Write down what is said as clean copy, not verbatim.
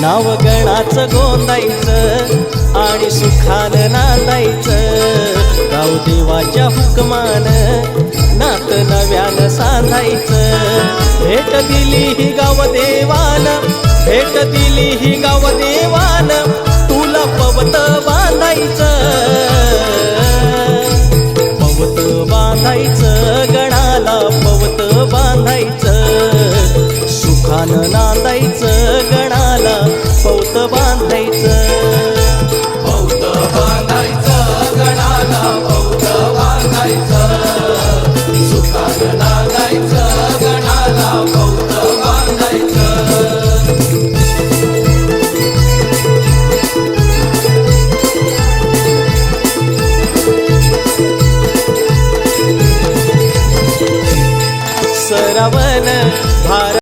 नाव गणाचं गोंदायचं आणि सुखानं नांदायचं। गाव देवाच्या हुकमानं नात नव्यानं सांधायचं। भेट दिली ही गाव देवानं, भेट दिली ही गाव देवानं, तुला पवत बांधायचं, पवत बांधायचं, गणाला पवत बांधायचं। सुखानं